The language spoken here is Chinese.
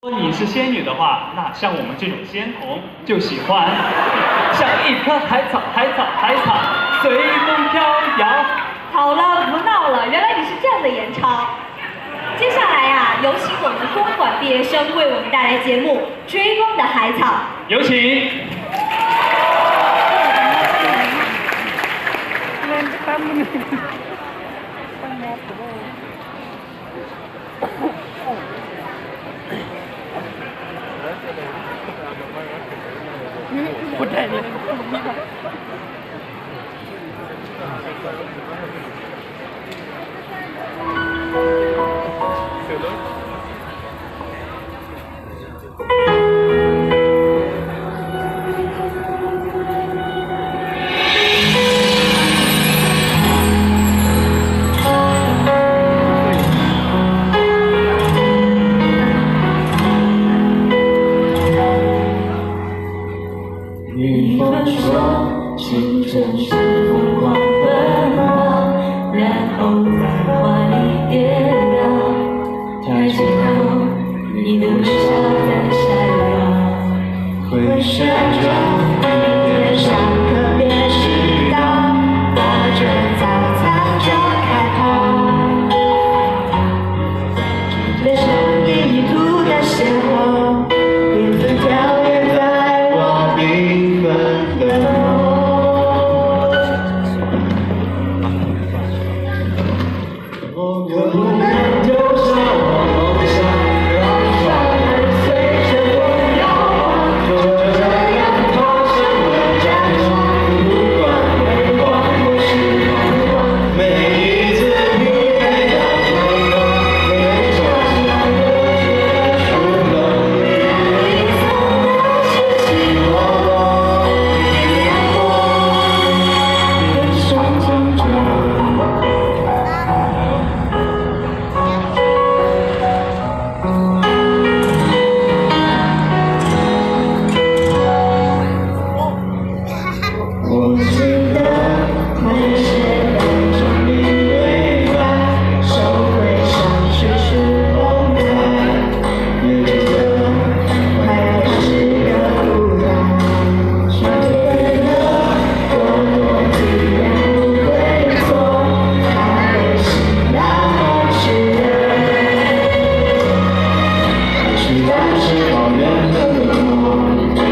如果你是仙女的话，那像我们这种仙童就喜欢像一棵海草，海草，海草，随风飘摇。好了，不闹了，原来你是这样的严超。接下来呀，有请我们公馆毕业生为我们带来节目《追光的海草》，有请。不带你。与风说，青春是疯狂奔跑，然后在怀里跌倒。抬起头，你的微笑在闪耀，回旋着，天上可别迟到，抱着早餐就开跑。人生一途的邂逅，缘分跳跃在我缤纷的梦。可不能丢下我梦想，让伤痕随着风摇晃，就这样踏上了战场，不管辉煌或是彷徨，每一次疲惫的回头，每场相遇结束了，你曾的起起落落，烟火人生当中。我记得那些当中你对白，收回上去是空白，也记得快要开始的舞台，说对了，我必然不会错，它会是那么炽热，还是当时候缘分的梦。